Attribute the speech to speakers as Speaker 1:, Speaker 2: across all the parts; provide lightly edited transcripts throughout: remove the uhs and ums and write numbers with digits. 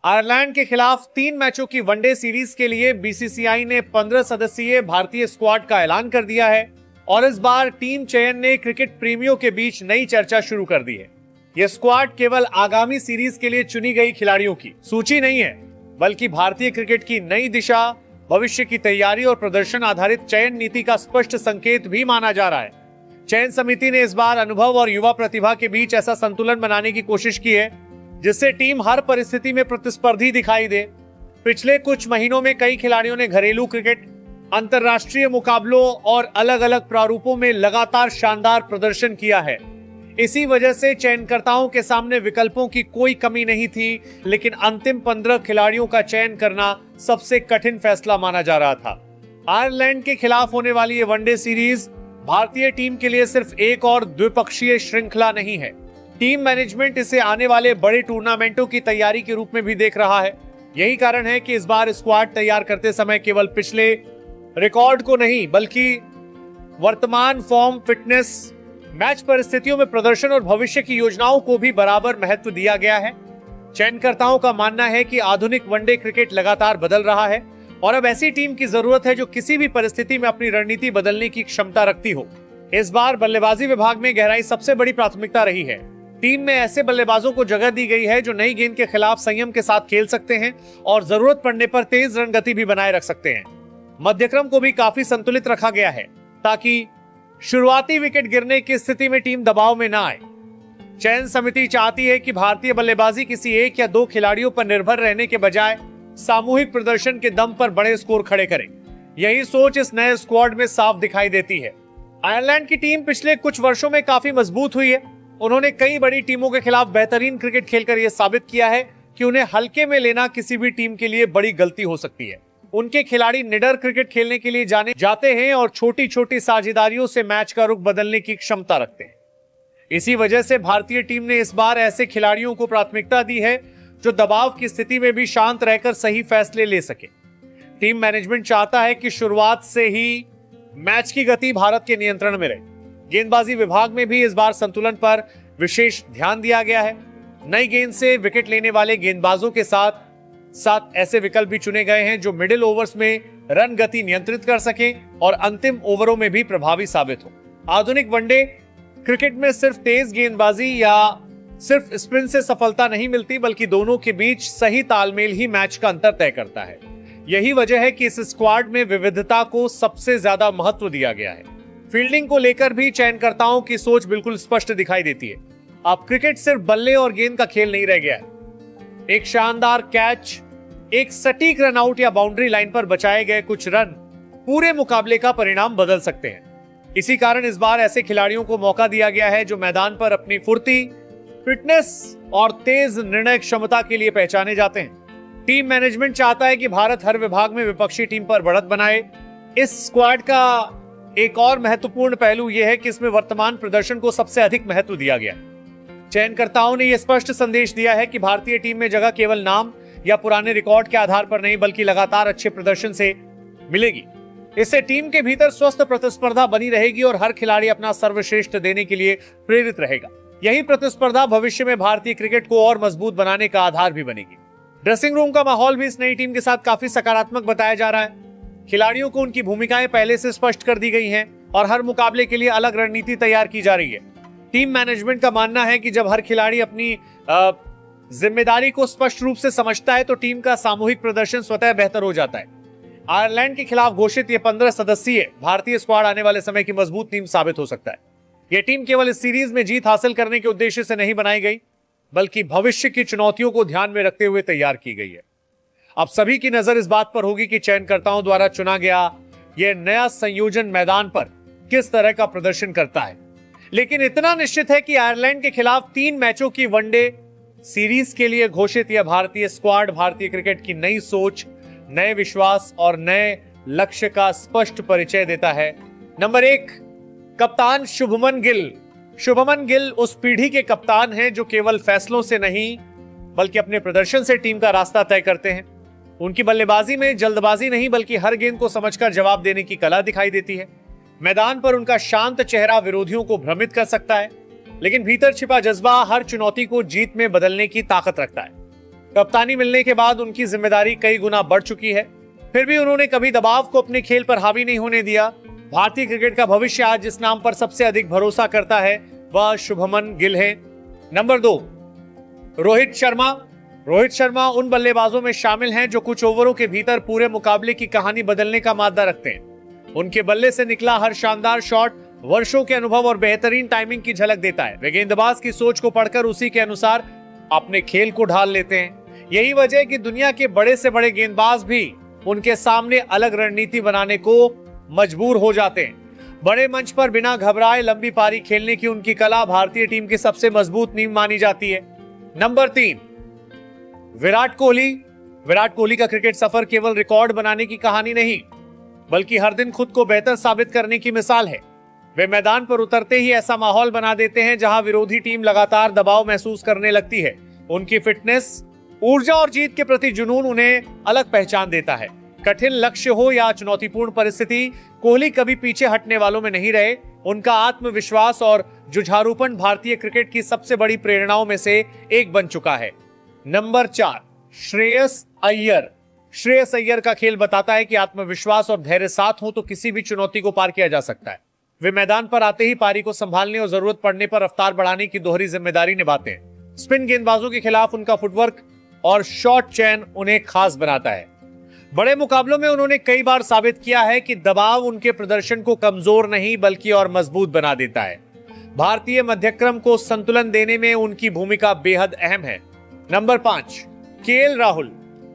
Speaker 1: Ireland के खिलाफ 3 मैचों की वनडे सीरीज के लिए बीसीसीआई ने 15 सदस्यीय भारतीय स्क्वाड का ऐलान कर दिया है और इस बार टीम चयन ने क्रिकेट प्रेमियों के बीच नई चर्चा शुरू कर दी है। यह स्क्वाड केवल आगामी सीरीज के लिए चुनी गई खिलाड़ियों की सूची नहीं है, बल्कि भारतीय क्रिकेट की नई दिशा, भविष्य की तैयारी और प्रदर्शन आधारित चयन नीति का स्पष्ट संकेत भी माना जा रहा है। चयन समिति ने इस बार अनुभव और युवा प्रतिभा के बीच ऐसा संतुलन बनाने की कोशिश की है जिससे टीम हर परिस्थिति में प्रतिस्पर्धी दिखाई दे। पिछले कुछ महीनों में कई खिलाड़ियों ने घरेलू क्रिकेट, अंतरराष्ट्रीय मुकाबलों और अलग अलग प्रारूपों में लगातार शानदार प्रदर्शन किया है। इसी वजह से चयनकर्ताओं के सामने विकल्पों की कोई कमी नहीं थी, लेकिन अंतिम 15 खिलाड़ियों का चयन करना सबसे कठिन फैसला माना जा रहा था। आयरलैंड के खिलाफ होने वाली ये वनडे सीरीज भारतीय टीम के लिए सिर्फ एक और द्विपक्षीय श्रृंखला नहीं है। टीम मैनेजमेंट इसे आने वाले बड़े टूर्नामेंटों की तैयारी के रूप में भी देख रहा है। यही कारण है कि इस बार स्क्वाड तैयार करते समय केवल पिछले रिकॉर्ड को नहीं, बल्कि वर्तमान फॉर्म, फिटनेस, मैच परिस्थितियों में प्रदर्शन और भविष्य की योजनाओं को भी बराबर महत्व दिया गया है। चयनकर्ताओं का मानना है कि आधुनिक वनडे क्रिकेट लगातार बदल रहा है और अब ऐसी टीम की जरूरत है जो किसी भी परिस्थिति में अपनी रणनीति बदलने की क्षमता रखती हो। इस बार बल्लेबाजी विभाग में गहराई सबसे बड़ी प्राथमिकता रही है। टीम में ऐसे बल्लेबाजों को जगह दी गई है जो नई गेंद के खिलाफ संयम के साथ खेल सकते हैं और जरूरत पड़ने पर तेज रन गति भी बनाए रख सकते हैं। मध्यक्रम को भी काफी संतुलित रखा गया है ताकि शुरुआती विकेट गिरने की स्थिति में टीम दबाव में ना आए। चयन समिति चाहती है कि भारतीय बल्लेबाजी किसी एक या दो खिलाड़ियों पर निर्भर रहने के बजाय सामूहिक प्रदर्शन के दम पर बड़े स्कोर खड़े करे। यही सोच इस नए स्क्वाड में साफ दिखाई देती है। आयरलैंड की टीम पिछले कुछ वर्षों में काफी मजबूत हुई है। उन्होंने कई बड़ी टीमों के खिलाफ बेहतरीन क्रिकेट खेलकर यह साबित किया है कि उन्हें हल्के में लेना किसी भी टीम के लिए बड़ी गलती हो सकती है। उनके खिलाड़ी निडर क्रिकेट खेलने के लिए जाने जाते हैं और छोटी छोटी साझेदारियों से मैच का रुख बदलने की क्षमता रखते हैं। इसी वजह से भारतीय टीम ने इस बार ऐसे खिलाड़ियों को प्राथमिकता दी है जो दबाव की स्थिति में भी शांत रहकर सही फैसले ले सके। टीम मैनेजमेंट चाहता है कि शुरुआत से ही मैच की गति भारत के नियंत्रण में रहे। गेंदबाजी विभाग में भी इस बार संतुलन पर विशेष ध्यान दिया गया है। नई गेंद से विकेट लेने वाले गेंदबाजों के साथ साथ ऐसे विकल्प भी चुने गए हैं जो मिडिल ओवर्स में रन गति नियंत्रित कर सकें और अंतिम ओवरों में भी प्रभावी साबित हो। आधुनिक वनडे क्रिकेट में सिर्फ तेज गेंदबाजी या सिर्फ स्पिन से सफलता नहीं मिलती, बल्कि दोनों के बीच सही तालमेल ही मैच का अंतर तय करता है। यही वजह है कि इस स्क्वाड में विविधता को सबसे ज्यादा महत्व दिया गया है। फील्डिंग को लेकर भी चयनकर्ताओं की सोच बिल्कुल स्पष्ट दिखाई देती है। अब क्रिकेट सिर्फ बल्ले और गेंद का खेल नहीं रह गया है। एक शानदार कैच, एक सटीक रन आउट या बाउंड्री लाइन पर बचाए गए कुछ रन पूरे मुकाबले का परिणाम बदल सकते हैं। इसी कारण इस बार ऐसे खिलाड़ियों को मौका दिया गया है जो मैदान पर अपनी फुर्ती, फिटनेस और तेज निर्णय क्षमता के लिए पहचाने जाते हैं। टीम मैनेजमेंट चाहता है कि भारत हर विभाग में विपक्षी टीम पर बढ़त बनाए। इस स्क्वाड का एक और महत्वपूर्ण पहलू यह है कि इसमें वर्तमान प्रदर्शन को सबसे अधिक महत्व दिया गया है। चयनकर्ताओं ने यह स्पष्ट संदेश दिया है कि भारतीय टीम में जगह केवल नाम या पुराने रिकॉर्ड के आधार पर नहीं, बल्कि लगातार अच्छे प्रदर्शन से मिलेगी। इससे टीम के भीतर स्वस्थ प्रतिस्पर्धा बनी रहेगी और हर खिलाड़ी अपना सर्वश्रेष्ठ देने के लिए प्रेरित रहेगा। यही प्रतिस्पर्धा भविष्य में भारतीय क्रिकेट को और मजबूत बनाने का आधार भी बनेगी। ड्रेसिंग रूम का माहौल भी इस नई टीम के साथ काफी सकारात्मक बताया जा रहा है। खिलाड़ियों को उनकी भूमिकाएं पहले से स्पष्ट कर दी गई हैं और हर मुकाबले के लिए अलग रणनीति तैयार की जा रही है। टीम मैनेजमेंट का मानना है कि जब हर खिलाड़ी अपनी जिम्मेदारी को स्पष्ट रूप से समझता है तो टीम का सामूहिक प्रदर्शन स्वतः बेहतर हो जाता है। आयरलैंड के खिलाफ घोषित ये 15 सदस्यीय भारतीय स्क्वाड आने वाले समय की मजबूत टीम साबित हो सकता है। यह टीम केवल इस सीरीज में जीत हासिल करने के उद्देश्य से नहीं बनाई गई, बल्कि भविष्य की चुनौतियों को ध्यान में रखते हुए तैयार की गई है। अब सभी की नजर इस बात पर होगी कि चयनकर्ताओं द्वारा चुना गया यह नया संयोजन मैदान पर किस तरह का प्रदर्शन करता है। लेकिन इतना निश्चित है कि आयरलैंड के खिलाफ 3 मैचों की वनडे सीरीज के लिए घोषित यह भारतीय स्क्वाड भारतीय क्रिकेट की नई सोच, नए विश्वास और नए लक्ष्य का स्पष्ट परिचय देता है। नंबर 1, कप्तान शुभमन गिल। शुभमन गिल उस पीढ़ी के कप्तान हैं जो केवल फैसलों से नहीं, बल्कि अपने प्रदर्शन से टीम का रास्ता तय करते हैं। उनकी बल्लेबाजी में जल्दबाजी नहीं, बल्कि हर गेंद को समझकर जवाब देने की कला दिखाई देती है। मैदान पर उनका शांत चेहरा विरोधियों को भ्रमित कर सकता है, लेकिन भीतर छिपा जज्बा हर चुनौती को जीत में बदलने की ताकत रखता है। कप्तानी मिलने के बाद उनकी जिम्मेदारी कई गुना बढ़ चुकी है, फिर भी उन्होंने कभी दबाव को अपने खेल पर हावी नहीं होने दिया। भारतीय क्रिकेट का भविष्य आज जिस नाम पर सबसे अधिक भरोसा करता है वह शुभमन गिल है। नंबर 2, रोहित शर्मा। रोहित शर्मा उन बल्लेबाजों में शामिल हैं जो कुछ ओवरों के भीतर पूरे मुकाबले की कहानी बदलने का मादा रखते हैं। उनके बल्ले से निकला हर शानदार शॉट वर्षों के अनुभव और बेहतरीन टाइमिंग की झलक देता है। वे गेंदबाज की सोच को पढ़कर उसी के अनुसार अपने खेल को ढाल लेते हैं। यही वजह है कि दुनिया के बड़े से बड़े गेंदबाज भी उनके सामने अलग रणनीति बनाने को मजबूर हो जाते हैं। बड़े मंच पर बिना घबराए लंबी पारी खेलने की उनकी कला भारतीय टीम की सबसे मजबूत नींव मानी जाती है। नंबर 3, विराट कोहली। विराट कोहली का क्रिकेट सफर केवल रिकॉर्ड बनाने की कहानी नहीं, बल्कि हर दिन खुद को बेहतर साबित करने की मिसाल है। वे मैदान पर उतरते ही ऐसा माहौल बना देते हैं जहां विरोधी टीम लगातार दबाव महसूस करने लगती है। उनकी फिटनेस, ऊर्जा और जीत के प्रति जुनून उन्हें अलग पहचान देता है। कठिन लक्ष्य हो या चुनौतीपूर्ण परिस्थिति, कोहली कभी पीछे हटने वालों में नहीं रहे। उनका आत्मविश्वास और जुझारूपन भारतीय क्रिकेट की सबसे बड़ी प्रेरणाओं में से एक बन चुका है। नंबर 4, श्रेयस अय्यर। श्रेयस अय्यर का खेल बताता है कि आत्मविश्वास और धैर्य साथ हो तो किसी भी चुनौती को पार किया जा सकता है। वे मैदान पर आते ही पारी को संभालने और जरूरत पड़ने पर रफ्तार बढ़ाने की दोहरी जिम्मेदारी निभाते हैं। स्पिन गेंदबाजों के खिलाफ उनका फुटवर्क और शॉट चयन उन्हें खास बनाता है। बड़े मुकाबलों में उन्होंने कई बार साबित किया है कि दबाव उनके प्रदर्शन को कमजोर नहीं बल्कि और मजबूत बना देता है। भारतीय मध्यक्रम को संतुलन देने में उनकी भूमिका बेहद अहम है। Number 5, KL Rahul.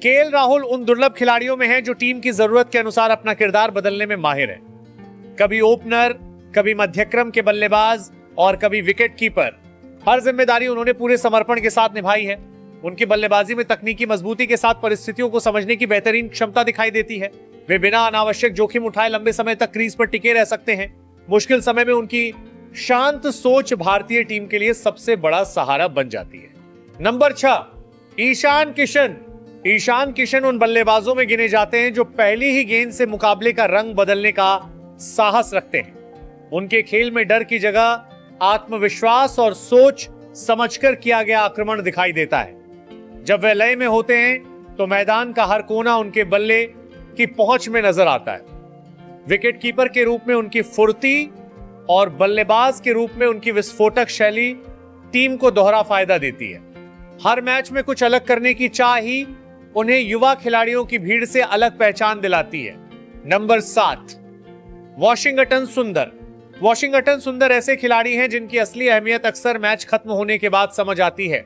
Speaker 1: KL Rahul उन दुर्लभ खिलाड़ियों में हैं जो टीम की जरूरत के अनुसार अपना किरदार बदलने में माहिर है। कभी ओपनर, कभी मध्यक्रम के बल्लेबाज और कभी विकेट कीपर। हर जिम्मेदारी उन्होंने पूरे समर्पण के साथ निभाई है। उनकी बल्लेबाजी में तकनीकी मजबूती के साथ परिस्थितियों को समझने की बेहतरीन क्षमता दिखाई देती है। वे बिना अनावश्यक जोखिम उठाए लंबे समय तक क्रीज पर टिके रह सकते हैं। मुश्किल समय में उनकी शांत सोच भारतीय टीम के लिए सबसे बड़ा सहारा बन जाती है। नंबर 6, ईशान किशन। ईशान किशन उन बल्लेबाजों में गिने जाते हैं जो पहली ही गेंद से मुकाबले का रंग बदलने का साहस रखते हैं। उनके खेल में डर की जगह आत्मविश्वास और सोच समझकर किया गया आक्रमण दिखाई देता है। जब वे लय में होते हैं तो मैदान का हर कोना उनके बल्ले की पहुंच में नजर आता है। विकेट कीपर के रूप में उनकी फुर्ती और बल्लेबाज के रूप में उनकी विस्फोटक शैली टीम को दोहरा फायदा देती है। हर मैच में कुछ अलग करने की चाह ही उन्हें युवा खिलाड़ियों की भीड़ से अलग पहचान दिलाती है। नंबर 7, वॉशिंगटन सुंदर। वॉशिंगटन सुंदर ऐसे खिलाड़ी हैं जिनकी असली अहमियत अक्सर मैच खत्म होने के बाद समझ आती है।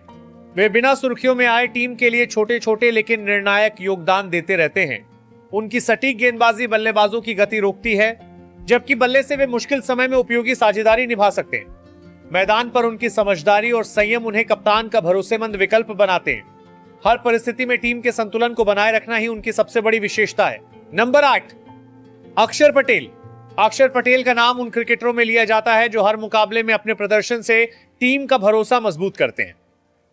Speaker 1: वे बिना सुर्खियों में आए टीम के लिए छोटे छोटे लेकिन निर्णायक योगदान देते रहते हैं। उनकी सटीक गेंदबाजी बल्लेबाजों की गति रोकती है, जबकि बल्ले से वे मुश्किल समय में उपयोगी साझेदारी निभा सकते हैं। मैदान पर उनकी समझदारी और संयम उन्हें कप्तान का भरोसेमंद विकल्प बनाते हैं। हर परिस्थिति में टीम के संतुलन को बनाए रखना ही उनकी सबसे बड़ी विशेषता है। नंबर 8, अक्षर पटेल। अक्षर पटेल का नाम उन क्रिकेटरों में लिया जाता है जो हर मुकाबले में अपने प्रदर्शन से टीम का भरोसा मजबूत करते हैं।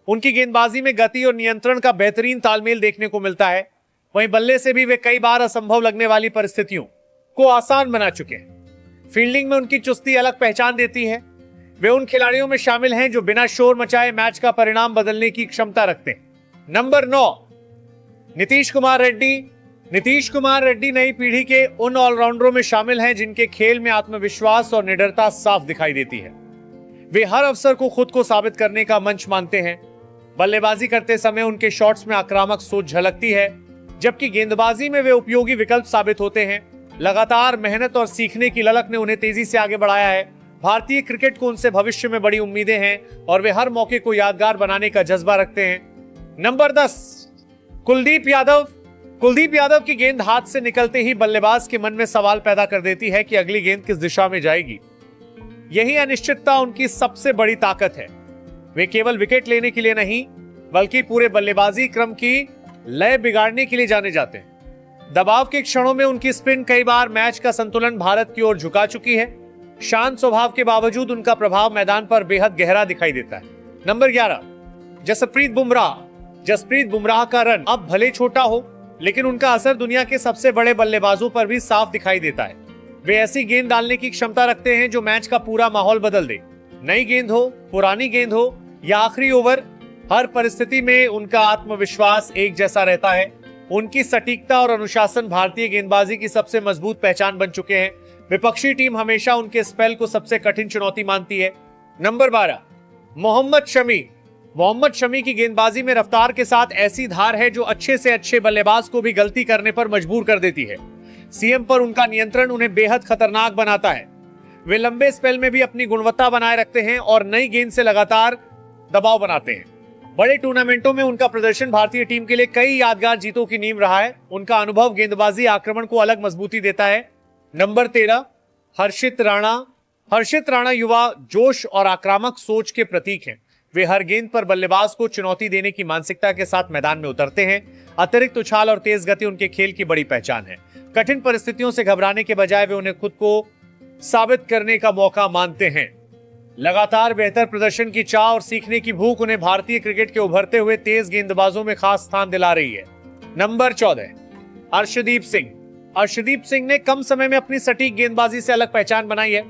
Speaker 1: उनकी गेंदबाजी में गति और नियंत्रण का बेहतरीन तालमेल देखने को मिलता है। वहीं बल्ले से भी वे कई बार असंभव लगने वाली परिस्थितियों को आसान बना चुके हैं। फील्डिंग में उनकी चुस्ती अलग पहचान देती है। वे उन खिलाड़ियों में शामिल हैं जो बिना शोर मचाए मैच का परिणाम बदलने की क्षमता रखते हैं। नंबर 9, नीतीश कुमार रेड्डी। नीतीश कुमार रेड्डी नई पीढ़ी के उन ऑलराउंडरों में शामिल हैं जिनके खेल में आत्मविश्वास और निडरता साफ दिखाई देती है। वे हर अवसर को खुद को साबित करने का मंच मानते हैं। बल्लेबाजी करते समय उनके शॉट्स में आक्रामक सोच झलकती है, जबकि गेंदबाजी में वे उपयोगी विकल्प साबित होते हैं। लगातार मेहनत और सीखने की ललक ने उन्हें तेजी से आगे बढ़ाया है। भारतीय क्रिकेट को उनसे भविष्य में बड़ी उम्मीदें हैं और वे हर मौके को यादगार बनाने का जज्बा रखते हैं। नंबर 10, कुलदीप यादव। कुलदीप यादव की गेंद हाथ से निकलते ही बल्लेबाज के मन में सवाल पैदा कर देती है कि अगली गेंद किस दिशा में जाएगी। यही अनिश्चितता उनकी सबसे बड़ी ताकत है। वे केवल विकेट लेने के लिए नहीं, बल्कि पूरे बल्लेबाजी क्रम की लय बिगाड़ने के लिए जाने जाते हैं। दबाव के क्षणों में उनकी स्पिन कई बार मैच का संतुलन भारत की ओर झुका चुकी है। शांत स्वभाव के बावजूद उनका प्रभाव मैदान पर बेहद गहरा दिखाई देता है। नंबर 11, जसप्रीत बुमराह। जसप्रीत बुमराह का रन अब भले छोटा हो, लेकिन उनका असर दुनिया के सबसे बड़े बल्लेबाजों पर भी साफ दिखाई देता है। वे ऐसी गेंद डालने की क्षमता रखते हैं जो मैच का पूरा माहौल बदल दे। नई गेंद हो, पुरानी गेंद हो या आखिरी ओवर, हर परिस्थिति में उनका आत्मविश्वास एक जैसा रहता है। उनकी सटीकता और अनुशासन भारतीय गेंदबाजी की सबसे मजबूत पहचान बन चुके हैं। विपक्षी टीम हमेशा उनके स्पेल को सबसे कठिन चुनौती मानती है। नंबर 12, मोहम्मद शमी। मोहम्मद शमी की गेंदबाजी में रफ्तार के साथ ऐसी धार है जो अच्छे से अच्छे बल्लेबाज को भी गलती करने पर मजबूर कर देती है। सीएम पर उनका नियंत्रण उन्हें बेहद खतरनाक बनाता है। वे लंबे स्पेल में भी अपनी गुणवत्ता बनाए रखते हैं और नई गेंद से लगातार दबाव बनाते हैं। बड़े टूर्नामेंटों में उनका प्रदर्शन भारतीय टीम के लिए कई यादगार जीतों की नींव रहा है। उनका अनुभव गेंदबाजी आक्रमण को अलग मजबूती देता है। नंबर 13, हर्षित राणा। हर्षित राणा युवा जोश और आक्रामक सोच के प्रतीक हैं। वे हर गेंद पर बल्लेबाज को चुनौती देने की मानसिकता के साथ मैदान में उतरते हैं। अतिरिक्त उछाल और तेज गति उनके खेल की बड़ी पहचान है। कठिन परिस्थितियों से घबराने के बजाय वे उन्हें खुद को साबित करने का मौका मानते हैं। लगातार बेहतर प्रदर्शन की चाह और सीखने की भूख उन्हें भारतीय क्रिकेट के उभरते हुए तेज गेंदबाजों में खास स्थान दिला रही है। नंबर 14, अर्शदीप सिंह। अर्शदीप सिंह ने कम समय में अपनी सटीक गेंदबाजी से अलग पहचान बनाई है।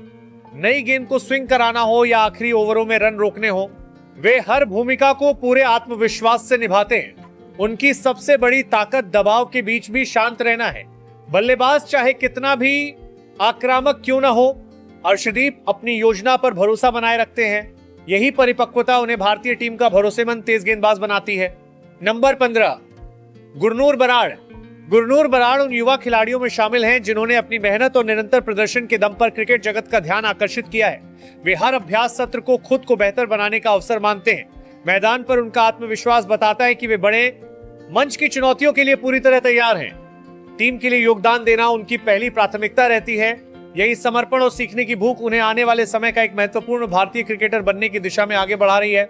Speaker 1: नई गेंद को स्विंग कराना हो या आखिरी ओवरों में रन रोकने हो, वे हर भूमिका को पूरे आत्मविश्वास से निभाते हैं। उनकी सबसे बड़ी ताकत दबाव के बीच भी शांत रहना है। बल्लेबाज चाहे कितना भी आक्रामक क्यों न हो, अर्शदीप अपनी योजना पर भरोसा बनाए रखते हैं। यही परिपक्वता उन्हें भारतीय टीम का भरोसेमंद तेज गेंदबाज बनाती है। नंबर 15, गुरनूर बराड़। गुरनूर बराड़ उन युवा खिलाड़ियों में शामिल हैं जिन्होंने अपनी मेहनत और निरंतर प्रदर्शन के दम पर क्रिकेट जगत का ध्यान आकर्षित किया है। वे हर अभ्यास सत्र को खुद को बेहतर बनाने का अवसर मानते हैं। मैदान पर उनका आत्मविश्वास बताता है कि वे बड़े मंच की चुनौतियों के लिए पूरी तरह तैयार हैं। टीम के लिए योगदान देना उनकी पहली प्राथमिकता रहती है। यही समर्पण और सीखने की भूख उन्हें आने वाले समय का एक महत्वपूर्ण भारतीय क्रिकेटर बनने की दिशा में आगे बढ़ा रही है।